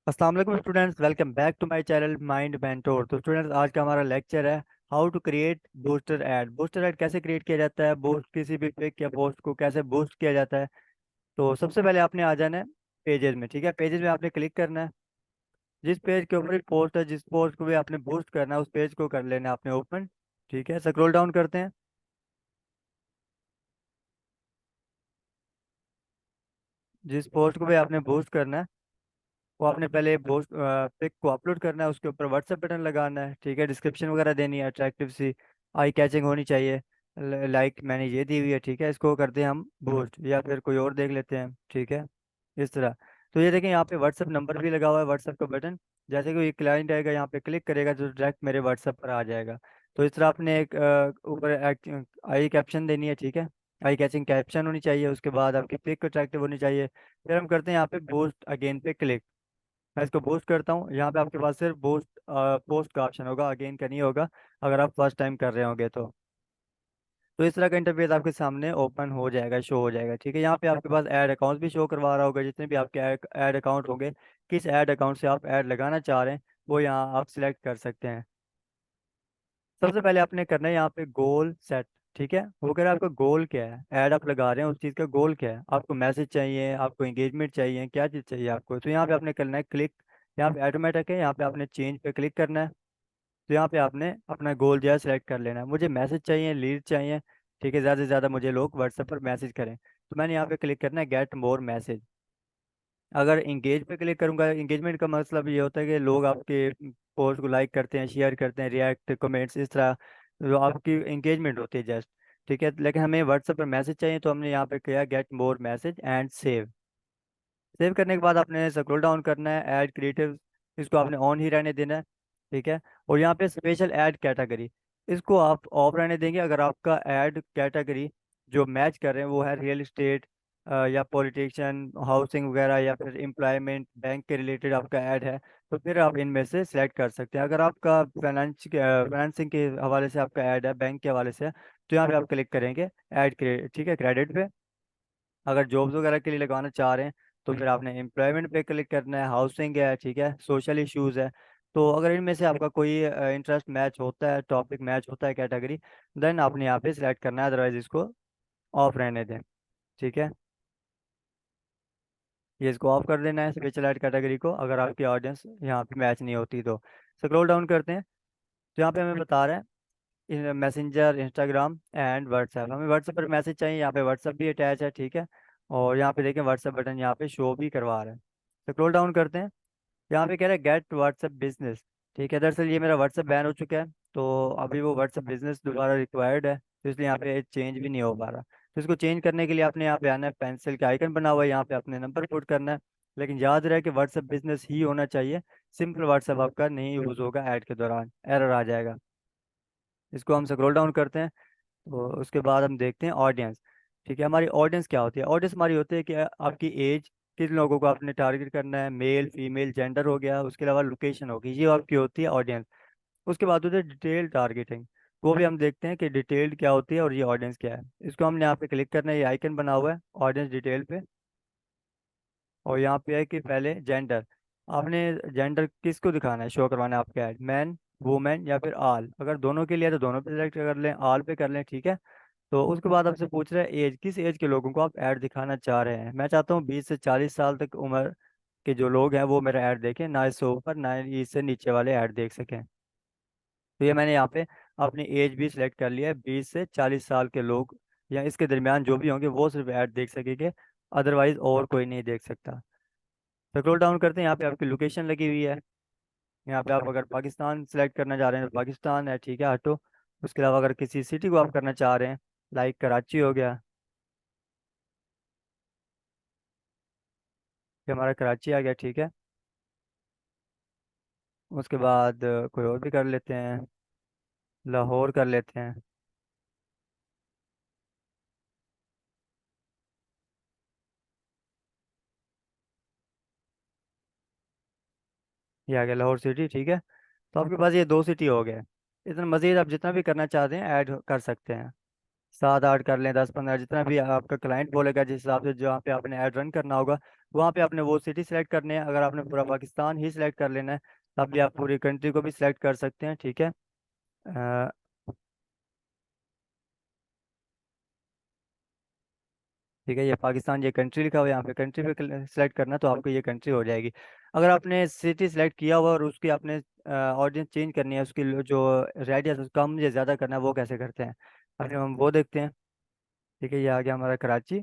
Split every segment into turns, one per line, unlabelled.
अस्सलाम वालेकुम students, welcome back to my channel mind mentor. तो स्टूडेंट्स, आज का हमारा लेक्चर है how to create booster ad. Booster ad कैसे क्रिएट किया जाता है, बूस्ट किसी भी पिक या पोस्ट को कैसे बूस्ट किया जाता है। तो सबसे पहले आपने आ जाना है पेजेस में। ठीक है, पेजेस में आपने क्लिक करना है। जिस पेज के ऊपर पोस्ट है, जिस पोस्ट को भी आपने बूस्ट करना है, उस पेज को कर लेना है आपने ओपन। ठीक है, स्क्रॉल डाउन करते हैं। जिस पोस्ट को भी आपने बूस्ट करना है, वो आपने पहले पोस्ट पिक को अपलोड करना है, उसके ऊपर व्हाट्सएप बटन लगाना है। ठीक है, डिस्क्रिप्शन वगैरह देनी है, अट्रैक्टिव सी आई कैचिंग होनी चाहिए। लाइक मैंने ये दी हुई है। ठीक है, इसको करते हैं हम बूस्ट, या फिर कोई और देख लेते हैं। ठीक है, इस तरह। तो ये देखें, यहाँ पे व्हाट्सएप नंबर भी लगा हुआ है, व्हाट्सएप का बटन। जैसे कोई क्लाइंट आएगा, यहाँ पे क्लिक करेगा तो डायरेक्ट मेरे व्हाट्सएप पर आ जाएगा। तो इस तरह आपने एक ऊपर आई कैप्शन देनी है। ठीक है, आई कैचिंग कैप्शन होनी चाहिए, उसके बाद आपकी पिक अट्रैक्टिव होनी चाहिए। फिर हम करते हैं यहाँ पे बूस्ट अगेन पे क्लिक। मैं इसको बूस्ट करता हूँ। यहाँ पे आपके पास सिर्फ बूस्ट पोस्ट का ऑप्शन होगा, अगेन का नहीं होगा, अगर आप फर्स्ट टाइम कर रहे होंगे तो इस तरह का इंटरफेस आपके सामने ओपन हो जाएगा, शो हो जाएगा। ठीक है, यहाँ पे आपके पास ऐड अकाउंट भी शो करवा रहा होगा, जितने भी आपके ऐड अकाउंट होंगे, किस ऐड अकाउंट से आप ऐड लगाना चाह रहे हैं वो यहाँ आप सिलेक्ट कर सकते हैं। सबसे पहले आपने करना है यहाँ पे गोल सेट। ठीक है, वो कह रहा है आपका गोल क्या है, ऐड आप लगा रहे हैं उस चीज़ का गोल क्या है, आपको मैसेज चाहिए, आपको एंगेजमेंट चाहिए, क्या चीज़ चाहिए आपको। तो यहाँ पे आपने करना है क्लिक। यहाँ पे ऑटोमेटिक है, यहाँ पे आपने चेंज पे क्लिक करना है। तो यहाँ पे आपने अपना गोल जो है सिलेक्ट कर लेना है। मुझे मैसेज चाहिए, लीड चाहिए। ठीक है, ज़्यादा से ज़्यादा मुझे लोग व्हाट्सएप पर मैसेज करें, तो मैंने यहाँ पे क्लिक करना है गेट मोर मैसेज। अगर इंगेज पे क्लिक करूंगा, इंगेजमेंट का मतलब ये होता है कि लोग आपके पोस्ट को लाइक करते हैं, शेयर करते हैं, रिएक्ट कमेंट्स, इस तरह जो आपकी इंगेजमेंट होती है जस्ट। ठीक है, लेकिन हमें व्हाट्सएप पर मैसेज चाहिए, तो हमने यहाँ पे किया get more message and save. Save करने के बाद आपने स्क्रॉल डाउन करना है, ऐड क्रिएटिव, इसको आपने ऑन ही रहने देना है। ठीक है, और यहाँ पे स्पेशल ऐड कैटेगरी, इसको आप ऑफ रहने देंगे अगर आपका ऐड कैटेगरी जो मैच कर रहे हैं वो है रियल इस्टेट या पॉलिटिशियन, हाउसिंग वगैरह, या फिर एम्प्लॉयमेंट, बैंक के रिलेटेड आपका ऐड है। तो फिर आप इनमें से सिलेक्ट कर सकते हैं। अगर आपका फाइनेंसिंग के हवाले से आपका ऐड है, बैंक के हवाले से है, तो यहाँ पे आप क्लिक करेंगे ऐड क्रेडिट। ठीक है, क्रेडिट पे। अगर जॉब्स वगैरह के लिए लगवाना चाह रहे हैं, तो फिर आपने एम्प्लॉयमेंट पे क्लिक करना है, हाउसिंग है, ठीक है, सोशल इश्यूज है। तो अगर इनमें से आपका कोई इंटरेस्ट मैच होता है, टॉपिक मैच होता है, कैटेगरी, देन आपने यहाँ पे सिलेक्ट करना है, अदरवाइज इसको ऑफ रहने दें। ठीक है, ये इसको ऑफ कर देना है स्पेशल ऐड कैटेगरी को, अगर आपकी ऑडियंस यहाँ पे मैच नहीं होती तो। स्क्रॉल डाउन करते हैं, तो यहाँ पे हमें बता रहा है मैसेंजर, इंस्टाग्राम एंड व्हाट्सएप। हमें व्हाट्सएप पर मैसेज चाहिए, यहाँ पे व्हाट्सएप भी अटैच है। ठीक है, और यहाँ पे देखें व्हाट्सएप बटन यहाँ पे शो भी करवा रहा है। स्क्रॉल डाउन करते हैं, यहाँ पे कह रहा है गेट व्हाट्सएप बिजनेस। ठीक है, दरअसल ये मेरा व्हाट्सएप बैन हो चुका है, तो अभी वो व्हाट्सएप बिजनेस दोबारा रिक्वायर्ड है, तो इसलिए यहाँ पे चेंज भी नहीं हो पा रहा। तो इसको चेंज करने के लिए आपने यहाँ पे आना है, पेंसिल का आइकन बना हुआ है, यहाँ पे अपने नंबर पुट करना है। लेकिन याद रहे कि व्हाट्सएप बिजनेस ही होना चाहिए, सिंपल व्हाट्सएप आपका नहीं यूज होगा, ऐड के दौरान एरर आ जाएगा। इसको हम स्क्रॉल डाउन करते हैं, तो उसके बाद हम देखते हैं ऑडियंस। ठीक है, हमारी ऑडियंस क्या होती है, ऑडियंस हमारी होती है कि आपकी एज, किन लोगों को आपने टारगेट करना है, मेल फीमेल जेंडर हो गया, उसके अलावा लोकेशन होगी, ये आपकी होती है ऑडियंस। उसके बाद होती है डिटेल टारगेटिंग, वो भी हम देखते हैं कि डिटेल्ड क्या होती है और ये ऑडियंस क्या है। इसको हमने यहाँ पे क्लिक करना है, ये आइकन बना हुआ है ऑडियंस डिटेल पे। और यहाँ पे है कि पहले जेंडर, आपने जेंडर किसको दिखाना है, शो करवाना है आपके ऐड, मैन, वुमेन या फिर ऑल। अगर दोनों के लिए है तो दोनों पे सिलेक्ट कर लें, ऑल पे कर लें। ठीक है, तो उसके बाद आपसे पूछ रहा है एज, किस एज के लोगों को आप ऐड दिखाना चाह रहे हैं। मैं चाहता हूँ 20 से 40 साल तक उम्र के जो लोग हैं वो मेरा ऐड देखें, ना इससे ऊपर ना इससे नीचे वाले ऐड देख सकें। तो ये मैंने यहाँ पे अपनी एज भी सिलेक्ट कर लिया है, 20 से 40 साल के लोग या इसके दरमियान जो भी होंगे वो सिर्फ ऐड देख सकेंगे, अदरवाइज और कोई नहीं देख सकता। स्क्रॉल डाउन करते हैं, यहाँ पे आपकी लोकेशन लगी हुई है। यहाँ पे आप अगर पाकिस्तान सेलेक्ट करना चाह रहे हैं तो पाकिस्तान है, ठीक है, हटो। उसके अलावा अगर किसी सिटी को आप करना चाह रहे हैं, लाइक कराची हो गया, कि हमारा कराची आ गया। ठीक है, उसके बाद कोई और भी कर लेते हैं, लाहौर कर लेते हैं। ये आ गया लाहौर सिटी। ठीक है, तो आपके पास ये दो सिटी हो गए। इतना मजीद आप जितना भी करना चाहते हैं ऐड कर सकते हैं, 7 8 कर लें, 10 15, जितना भी आपका क्लाइंट बोलेगा जिस हिसाब से जहाँ पे आपने ऐड रन करना होगा वहाँ पे आपने वो सिटी सेलेक्ट करनी है। अगर आपने पूरा पाकिस्तान ही सिलेक्ट कर लेना है तब भी आप पूरी कंट्री को भी सिलेक्ट कर सकते हैं, ठीक है। अ, ठीक है, ये पाकिस्तान, ये कंट्री लिखा हुआ है, यहाँ पे कंट्री पे सिलेक्ट करना है तो आपको ये कंट्री हो जाएगी। अगर आपने सिटी सिलेक्ट किया हुआ और उसकी आपने ऑडियंस चेंज करनी है, उसकी जो रेडियस कम या ज़्यादा करना है, वो कैसे करते हैं अभी हम वो देखते हैं। ठीक है, ये आ गया हमारा कराची।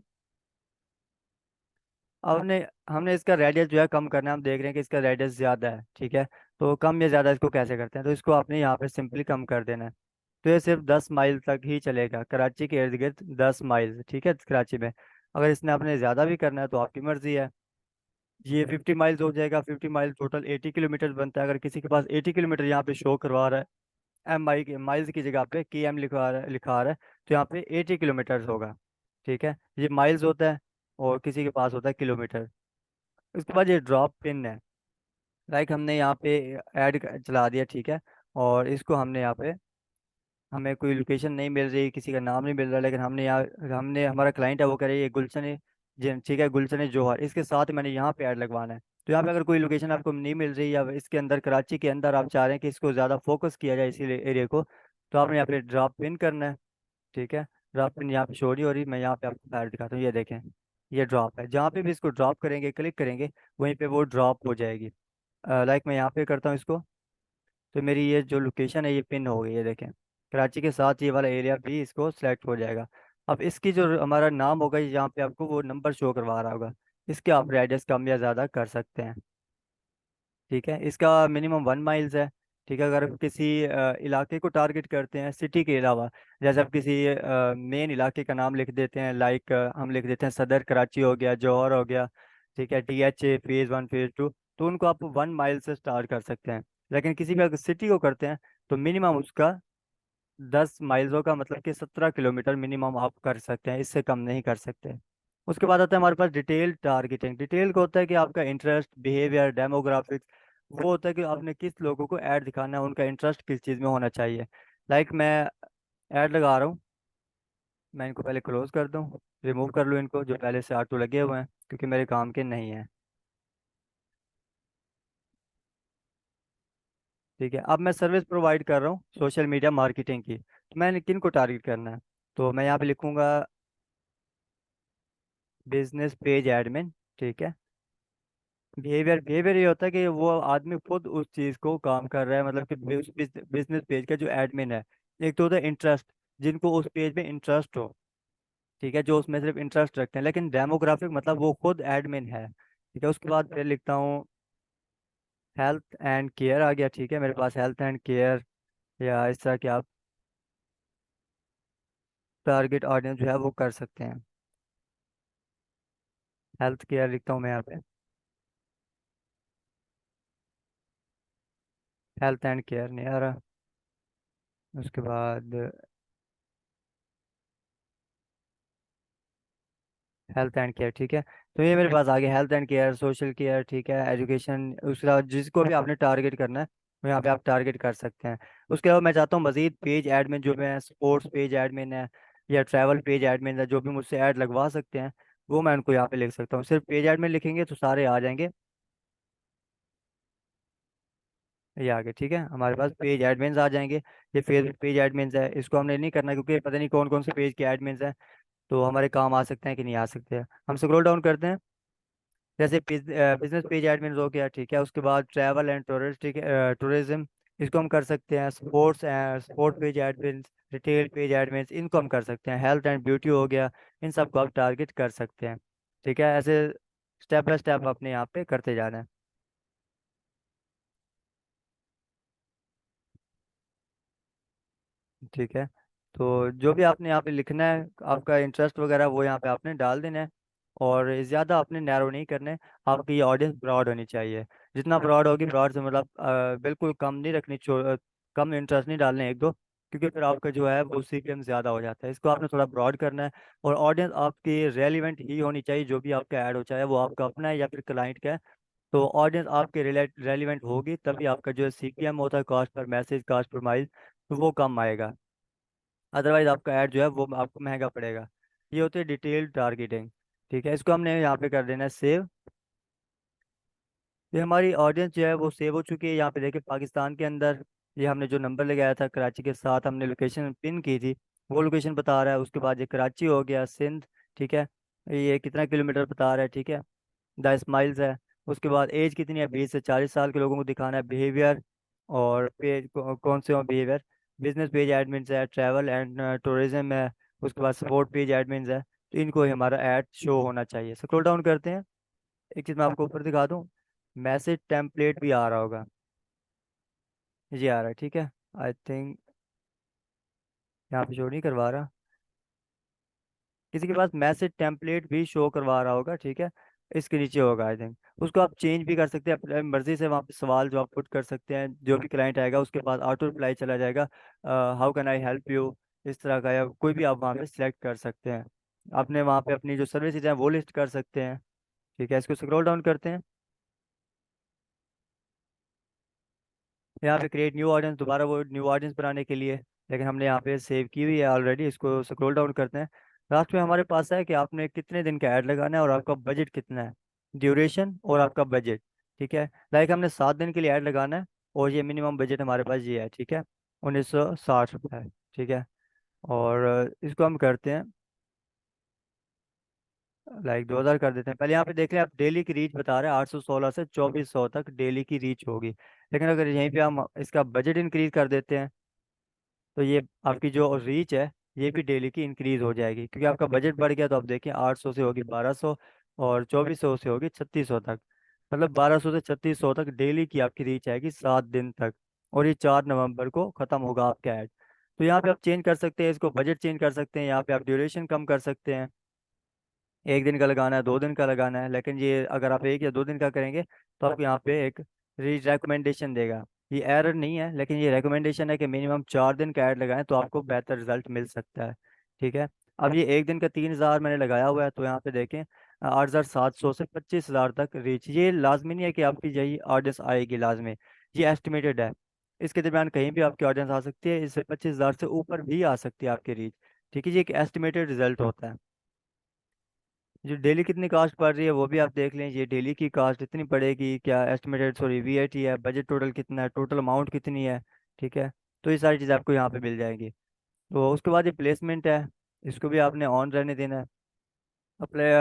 अब हमने हमने इसका रेडियस जो है कम करना है। हम देख रहे हैं कि इसका रेडियस ज़्यादा है, ठीक है। तो कम या ज़्यादा इसको कैसे करते हैं, तो इसको आपने यहाँ पे सिंपली कम कर देना है। तो ये सिर्फ 10 माइल तक ही चलेगा, कराची के इर्द गिर्द 10 माइल, ठीक है, कराची में। अगर इसने आपने ज़्यादा भी करना है तो आपकी मर्जी है। ये 50 माइल्स हो जाएगा। 50 माइल टोटल 80 किलोमीटर बनता है। अगर किसी के पास 80 किलोमीटर यहाँ पे शो करवा रहा है, एम आई के माइल्स की जगह पे के एम लिखा आ रहा है, तो यहाँ पे 80 किलोमीटर होगा, ठीक है। ये माइल्स होता है और किसी के पास होता है किलोमीटर। उसके बाद ये ड्रॉप पिन है। लाइक हमने यहाँ पे ऐड चला दिया, ठीक है। और इसको हमने यहाँ पे, हमें कोई लोकेशन नहीं मिल रही, किसी का नाम नहीं मिल रहा, लेकिन हमने यहाँ, हमने हमारा क्लाइंट है वो कह रही है गुलशन है जी, ठीक है, गुलशन है जौहर, इसके साथ मैंने यहाँ पे ऐड लगवाना है। तो यहाँ पे अगर कोई लोकेशन आपको नहीं मिल रही या इसके अंदर कराची के अंदर आप चाह रहे हैं कि इसको ज़्यादा फोकस किया जाए इसी एरिया को, तो आपने यहाँ पे ड्रॉप पिन करना है, ठीक है। ड्रॉप पिन यहाँ पे शो नहीं हो रही, मैं यहाँ पे आपको ऐड दिखाता हूँ, ये देखें, ये ड्रॉप है। जहाँ पे भी इसको ड्रॉप करेंगे, क्लिक करेंगे, वहीं पे वो ड्रॉप हो जाएगी। लाइक मैं यहाँ पे करता हूँ इसको, तो मेरी ये जो लोकेशन है ये पिन हो गई है, देखें। कराची के साथ ये वाला एरिया भी इसको सिलेक्ट हो जाएगा। अब इसकी जो हमारा नाम होगा, यहाँ पे आपको वो नंबर शो करवा रहा होगा, इसके आप रेडियस कम या ज़्यादा कर सकते हैं, ठीक है। इसका मिनिमम 1 माइल्स है, ठीक है। अगर आप किसी इलाके को टारगेट करते हैं सिटी के अलावा, जैसे आप किसी मेन इलाके का नाम लिख देते हैं, लाइक हम लिख देते हैं सदर कराची हो गया, जौहर हो गया, ठीक है, DHA फेज़ 1 फेज़ 2, तो उनको आप 1 माइल से स्टार्ट कर सकते हैं। लेकिन किसी भी अगर सिटी को करते हैं तो मिनिमम उसका 10 माइल्स का, मतलब कि 17 किलोमीटर मिनिमम आप कर सकते हैं, इससे कम नहीं कर सकते। उसके बाद आता है हमारे पास डिटेल टारगेटिंग। डिटेल का होता है कि आपका इंटरेस्ट, बिहेवियर, डेमोग्राफिक्स, वो होता है कि आपने किस लोगों को ऐड दिखाना है, उनका इंटरेस्ट किस चीज़ में होना चाहिए। लाइक मैं ऐड लगा रहा हूँ, मैं इनको पहले क्लोज कर दूँ, रिमूव कर लूँ इनको जो पहले से ऑटो लगे हुए हैं, क्योंकि मेरे काम के नहीं हैं, ठीक है। अब मैं सर्विस प्रोवाइड कर रहा हूँ सोशल मीडिया मार्केटिंग की, तो मैंने किन को टारगेट करना है, तो मैं यहाँ पे लिखूंगा बिजनेस पेज एडमिन, ठीक है। बिहेवियर ये होता है कि वो आदमी खुद उस चीज़ को काम कर रहा है, मतलब कि उस बिजनेस पेज का जो एडमिन है। एक तो होता है इंटरेस्ट, जिनको उस पेज में इंटरेस्ट हो, ठीक है, जो उसमें सिर्फ इंटरेस्ट रखते हैं। लेकिन डेमोग्राफिक मतलब वो खुद एडमिन है, ठीक है। उसके बाद फिर लिखता हूँ हेल्थ एंड केयर आ गया, ठीक है। मेरे पास हेल्थ एंड केयर या इस तरह के आप टारगेट ऑडियंस जो है वो कर सकते हैं। हेल्थ केयर लिखता हूँ मैं यहाँ पे, हेल्थ एंड केयर नहीं आ रहा। उसके बाद हेल्थ एंड केयर, ठीक है। तो ये मेरे पास आ गया health and care, social care, ठीक है, एजुकेशन। उसके अलावा जिसको भी आपने टारगेट करना है वो यहाँ पे आप टारगेट कर सकते हैं। उसके अलावा मैं चाहता हूँ मजीद पेज एडमिन जो मैं स्पोर्ट्स पेज एडमिन है या ट्रैवल पेज एडमिन है, जो भी मुझसे ऐड लगवा सकते हैं, वो मैं उनको यहाँ पे लिख सकता हूँ। सिर्फ पेज एडमिन लिखेंगे तो सारे आ जाएंगे। ये आ गए, ठीक है, हमारे पास पेज एडमिन्स आ जाएंगे। ये फेसबुक पेज एडमिन्स है, इसको हमने नहीं करना क्योंकि पता नहीं कौन कौन से पेज के एडमिन्स हैं, तो हमारे काम आ सकते हैं कि नहीं आ सकते हैं। हम स्क्रॉल डाउन करते हैं, जैसे बिजनेस पेज एडमिन हो गया, ठीक है। उसके बाद ट्रैवल एंड टूरिस्ट, ठीक है, टूरिज्म, इसको हम कर सकते हैं। Sports and sport page admin, retail page admin, इनको हम कर सकते हैं। हेल्थ एंड ब्यूटी हो गया, इन सबको आप टारगेट कर सकते हैं, ठीक है। ऐसे स्टेप बाय स्टेप अपने यहाँ पे करते जाना है, ठीक है। तो जो भी आपने यहाँ पे लिखना है, आपका इंटरेस्ट वगैरह वो यहाँ पे आपने डाल देना है। और ज़्यादा आपने नैरो नहीं करने, आपकी ये ऑडियंस ब्रॉड होनी चाहिए। जितना ब्रॉड होगी, ब्रॉड से मतलब बिल्कुल कम नहीं रखनी, कम इंटरेस्ट नहीं डालने एक दो, क्योंकि फिर आपका जो है वो CPM ज़्यादा हो जाता है। इसको आपने थोड़ा ब्रॉड करना है। और ऑडियंस आपकी रेलिवेंट ही होनी चाहिए, जो भी आपका ऐड हो, चाहे वो आपका अपना है या फिर क्लाइंट का है। तो ऑडियंस आपके रेलिवेंट होगी तभी आपका जो CPM होता है, cost per message, cost per mile, तो वो कम आएगा। अदरवाइज आपका ऐड जो है वो आपको महंगा पड़ेगा। ये होती है डिटेल टारगेटिंग, ठीक है। इसको हमने यहाँ पे कर देना है सेव। ये हमारी ऑडियंस जो है वो सेव हो चुकी है। यहाँ पे देखिए पाकिस्तान के अंदर ये हमने जो नंबर लगाया था कराची के साथ, हमने लोकेशन पिन की थी, वो लोकेशन बता रहा है। उसके बाद ये कराची हो गया, सिंध, ठीक है, ये कितना किलोमीटर बता रहा है, ठीक है, 10 माइल्स है। उसके बाद एज कितनी है, 20 से 40 साल के लोगों को दिखाना है। बिहेवियर और पेज कौन से हो बिहेवियर, बिजनेस पेज एडमिन है, ट्रैवल एंड टूरिज्म है, उसके बाद सपोर्ट पेज एडमिन है। तो इनको ही हमारा ऐड शो होना चाहिए। स्क्रॉल डाउन करते हैं, एक चीज़ मैं आपको ऊपर दिखा दूँ, मैसेज टेम्पलेट भी आ रहा होगा, ये आ रहा है, ठीक है। आई थिंक यहाँ पे शो नहीं करवा रहा, किसी के पास मैसेज टेम्पलेट भी शो करवा रहा होगा, ठीक है, इसके नीचे होगा आई थिंक। उसको आप चेंज भी कर सकते हैं अपनी मर्जी से, वहाँ पे सवाल जो आप पुट कर सकते हैं, जो भी क्लाइंट आएगा उसके पास ऑटो रिप्लाई चला जाएगा, how can I help you, इस तरह का, या कोई भी आप वहाँ पे सिलेक्ट कर सकते हैं। आपने वहाँ पे अपनी जो सर्विसेज हैं वो लिस्ट कर सकते हैं, ठीक है। इसको स्क्रॉल डाउन करते हैं, यहाँ पे क्रिएट न्यू ऑडियंस, दोबारा वो न्यू ऑडियंस बनाने के लिए, लेकिन हमने यहाँ पे सेव की हुई है ऑलरेडी। इसको स्क्रॉल डाउन करते हैं, लास्ट में हमारे पास है कि आपने कितने दिन का ऐड लगाना है और आपका बजट कितना है, ड्यूरेशन और आपका बजट, ठीक है। लाइक हमने 7 दिन के लिए ऐड लगाना है, और ये मिनिमम बजट हमारे पास ये है, ठीक है, 1960 रुपये, ठीक है। और इसको हम करते हैं लाइक 2000 कर देते हैं। पहले यहाँ पे देख लें, आप डेली की रीच बता रहे हैं 816 से 2400 तक डेली की रीच होगी, लेकिन अगर यहीं पे हम इसका बजट इंक्रीज कर देते हैं, तो ये आपकी जो रीच है ये भी डेली की इंक्रीज हो जाएगी, क्योंकि आपका बजट बढ़ गया। तो आप देखिए 800 से होगी 1200, और 2400 से होगी 3600 तक, मतलब 1200 से 3600 तक डेली की आपकी रीच आएगी 7 दिन तक। और ये 4 नवंबर को खत्म होगा आपका ऐड। तो यहाँ पे आप चेंज कर सकते हैं, इसको बजट चेंज कर सकते हैं, यहाँ पे आप ड्यूरेशन कम कर सकते हैं, 1 दिन का लगाना है, 2 दिन का लगाना है। लेकिन ये अगर आप 1 या 2 दिन का करेंगे तो आपको यहाँ पे एक रिकमेंडेशन देगा। ये एरर नहीं है, लेकिन ये रिकमेंडेशन है कि मिनिमम 4 दिन का ऐड लगाएं तो आपको बेहतर रिजल्ट मिल सकता है, ठीक है। अब ये 1 दिन का 3000 मैंने लगाया हुआ है, तो यहाँ पे देखें 8700 से 25,000 तक रीच। ये लाजमी नहीं है कि आपकी यही ऑडियंस आएगी लाजमी, ये एस्टिमेटेड है। इसके दरमियान कहीं भी आपकी ऑडियंस आ सकती है, इससे 25,000 से ऊपर भी आ सकती है आपकी रीच, ठीक है। ये एक एस्टिमेटेड रिजल्ट होता है। जो डेली कितनी कास्ट पड़ रही है वो भी आप देख लें, ये डेली की कास्ट इतनी पड़ेगी क्या, एस्टिमेटेड सॉरी वीआईटी है, बजट टोटल कितना है, टोटल अमाउंट कितनी है, ठीक है। तो ये सारी चीज़ आपको यहाँ पे मिल जाएंगी। तो उसके बाद ये प्लेसमेंट है, इसको भी आपने ऑन रहने देना है।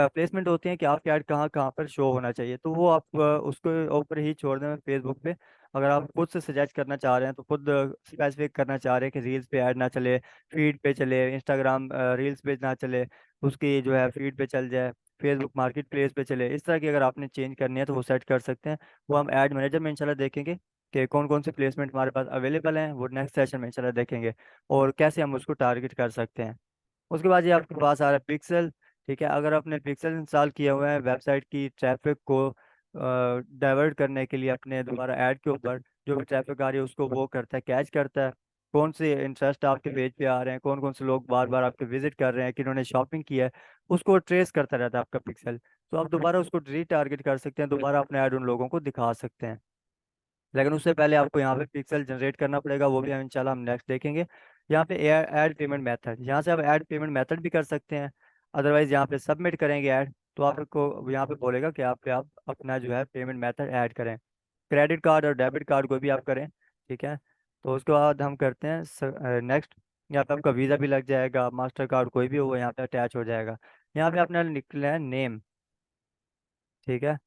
प्लेसमेंट होती है कि आपके ऐड कहाँ कहाँ पर शो होना चाहिए, तो वो आप उसको ऊपर ही छोड़ दें फेसबुक पे। अगर आप खुद से सजेस्ट करना चाह रहे हैं तो खुद स्पेसिफिक करना चाह रहे हैं कि रील्स पे ऐड ना चले, फीड पे चले, इंस्टाग्राम रील्स पे ना चले, उसकी जो है फीड पे चल जाए, फेसबुक मार्केट प्लेस पे चले, इस तरह की अगर आपने चेंज करनी है तो वो सेट कर सकते हैं। वो हम ऐड मैनेजर में इंशाल्लाह देखेंगे कि कौन कौन से प्लेसमेंट हमारे पास अवेलेबल हैं, वो नेक्स्ट सेशन में इंशाल्लाह देखेंगे, और कैसे हम उसको टारगेट कर सकते हैं। उसके बाद ये आपके पास आ रहा है पिक्सल, ठीक है। अगर आपने पिक्सल इंस्टॉल किया हुआ है वेबसाइट की ट्रैफिक को डाइवर्ट करने के लिए, अपने दोबारा ऐड के ऊपर जो भी ट्रैफिक आ रही है उसको वो करता है, कैच करता है, कौन से इंटरेस्ट आपके पेज पे आ रहे हैं, कौन कौन से लोग बार बार आपके विजिट कर रहे हैं, किन्होंने शॉपिंग किया है, उसको ट्रेस करता रहता है आपका पिक्सल। तो आप दोबारा उसको रीटारगेट कर सकते हैं, दोबारा अपने ऐड उन लोगों को दिखा सकते हैं। लेकिन उससे पहले आपको यहाँ पे पिक्सल जनरेट करना पड़ेगा, वो भी हम इंशाल्लाह हम नेक्स्ट देखेंगे। यहाँ पे ऐड पेमेंट मेथड, यहाँ से आप ऐड पेमेंट मेथड भी कर सकते हैं। अदरवाइज यहाँ पे सबमिट करेंगे ऐड, तो आपको यहाँ पे बोलेगा कि आप अपना जो है पेमेंट मेथड ऐड करें, क्रेडिट कार्ड और डेबिट कार्ड कोई भी आप करें, ठीक है। तो उसके बाद हम करते हैं नेक्स्ट। यहाँ पे आपका वीज़ा भी लग जाएगा, मास्टर कार्ड कोई भी हो यहाँ पे अटैच हो जाएगा। यहाँ पे आपने लिखना है नेम, ठीक है,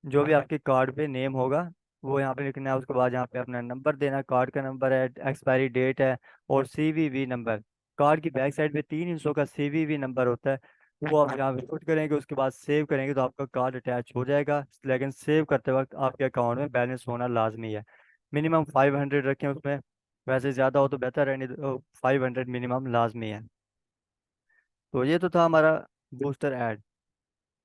जो भी आपके कार्ड पे नेम होगा वो यहाँ पे लिखना है। उसके बाद यहाँ पे अपना नंबर देना है, कार्ड का नंबर है, एक्सपायरी डेट है, और सीवीवी नंबर। कार्ड की बैक साइड पे 3 हिस्सों का सीवीवी नंबर होता है, वो आप यहाँ पे पुट करेंगे। उसके बाद सेव करेंगे तो आपका कार्ड अटैच हो जाएगा, लेकिन सेव करते वक्त आपके अकाउंट में बैलेंस होना लाजमी है। मिनिमम 500 रखें उसमें, वैसे ज़्यादा हो तो बेहतर है, नहीं तो 500 मिनिमम लाजमी है। तो ये तो था हमारा बूस्टर ऐड।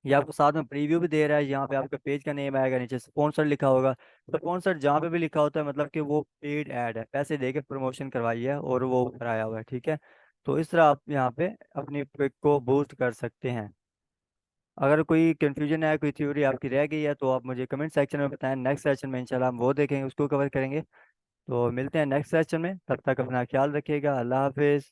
ये आपको साथ में प्रीव्यू भी दे रहा है, यहाँ पे आपका पेज का नेम आएगा, नीचे स्पॉन्सर लिखा होगा। स्पॉन्सर जहाँ पे भी लिखा होता है मतलब कि वो पेड ऐड है, पैसे दे के प्रमोशन करवाई है और वो ऊपर आया हुआ है, ठीक है। तो इस तरह आप यहाँ पे अपनी पिक को बूस्ट कर सकते हैं। अगर कोई कंफ्यूजन है, कोई थ्योरी आपकी रह गई है तो आप मुझे कमेंट सेक्शन में बताएं, नेक्स्ट सेशन में इंशाल्लाह हम वो देखेंगे, उसको कवर करेंगे। तो मिलते हैं नेक्स्ट सेशन में, तब तक अपना ख्याल रखिएगा, अल्लाह हाफिज़।